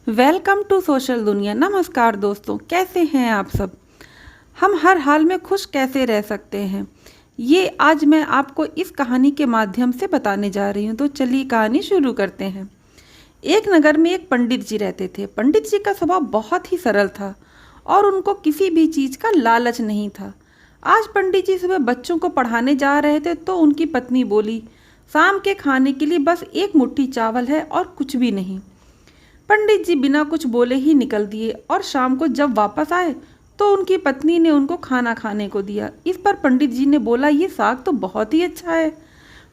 Welcome to social दुनिया। नमस्कार दोस्तों, कैसे हैं आप सब। हम हर हाल में खुश कैसे रह सकते हैं, ये आज मैं आपको इस कहानी के माध्यम से बताने जा रही हूँ। तो चलिए कहानी शुरू करते हैं। एक नगर में एक पंडित जी रहते थे। पंडित जी का स्वभाव बहुत ही सरल था और उनको किसी भी चीज़ का लालच नहीं था। आज पंडित जी सुबह बच्चों को पढ़ाने जा रहे थे तो उनकी पत्नी बोली, शाम के खाने के लिए बस एक मुट्ठी चावल है और कुछ भी नहीं। पंडित जी बिना कुछ बोले ही निकल दिए और शाम को जब वापस आए तो उनकी पत्नी ने उनको खाना खाने को दिया। इस पर पंडित जी ने बोला, ये साग तो बहुत ही अच्छा है,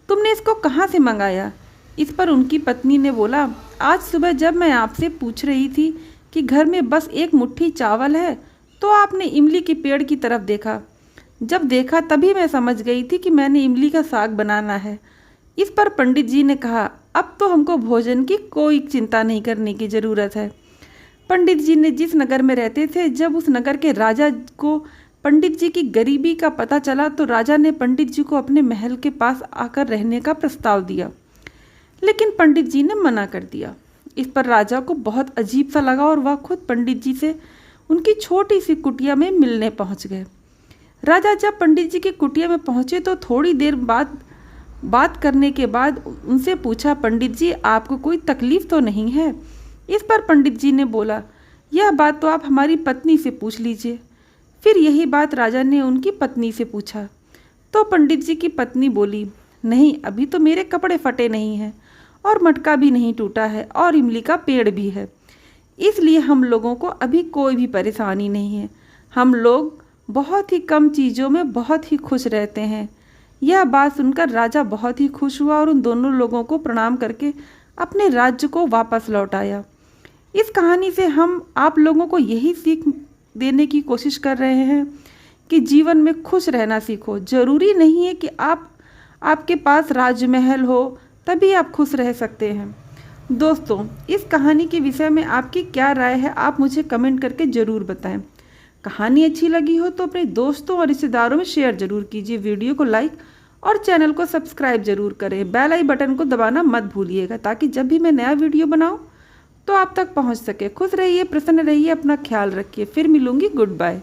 तुमने इसको कहाँ से मंगाया। इस पर उनकी पत्नी ने बोला, आज सुबह जब मैं आपसे पूछ रही थी कि घर में बस एक मुट्ठी चावल है तो आपने इमली के पेड़ की तरफ देखा। जब देखा तभी मैं समझ गई थी कि मैंने इमली का साग बनाना है। इस पर पंडित जी ने कहा, अब तो हमको भोजन की कोई चिंता नहीं करने की ज़रूरत है। पंडित जी ने जिस नगर में रहते थे, जब उस नगर के राजा को पंडित जी की गरीबी का पता चला तो राजा ने पंडित जी को अपने महल के पास आकर रहने का प्रस्ताव दिया, लेकिन पंडित जी ने मना कर दिया। इस पर राजा को बहुत अजीब सा लगा और वह खुद पंडित जी से उनकी छोटी सी कुटिया में मिलने पहुंच गए। राजा जब पंडित जी की कुटिया में पहुंचे तो थोड़ी देर बाद बात करने के बाद उनसे पूछा, पंडित जी आपको कोई तकलीफ तो नहीं है। इस पर पंडित जी ने बोला, यह बात तो आप हमारी पत्नी से पूछ लीजिए। फिर यही बात राजा ने उनकी पत्नी से पूछा तो पंडित जी की पत्नी बोली, नहीं, अभी तो मेरे कपड़े फटे नहीं हैं और मटका भी नहीं टूटा है और इमली का पेड़ भी है, इसलिए हम लोगों को अभी कोई भी परेशानी नहीं है। हम लोग बहुत ही कम चीज़ों में बहुत ही खुश रहते हैं। यह बात सुनकर राजा बहुत ही खुश हुआ और उन दोनों लोगों को प्रणाम करके अपने राज्य को वापस लौट आया। इस कहानी से हम आप लोगों को यही सीख देने की कोशिश कर रहे हैं कि जीवन में खुश रहना सीखो। ज़रूरी नहीं है कि आपके पास राजमहल हो तभी आप खुश रह सकते हैं। दोस्तों, इस कहानी के विषय में आपकी क्या राय है, आप मुझे कमेंट करके ज़रूर बताएं। कहानी अच्छी लगी हो तो अपने दोस्तों और रिश्तेदारों में शेयर जरूर कीजिए। वीडियो को लाइक और चैनल को सब्सक्राइब जरूर करें। बेल आई बटन को दबाना मत भूलिएगा ताकि जब भी मैं नया वीडियो बनाऊं तो आप तक पहुंच सके। खुश रहिए, प्रसन्न रहिए, अपना ख्याल रखिए। फिर मिलूंगी। Good bye.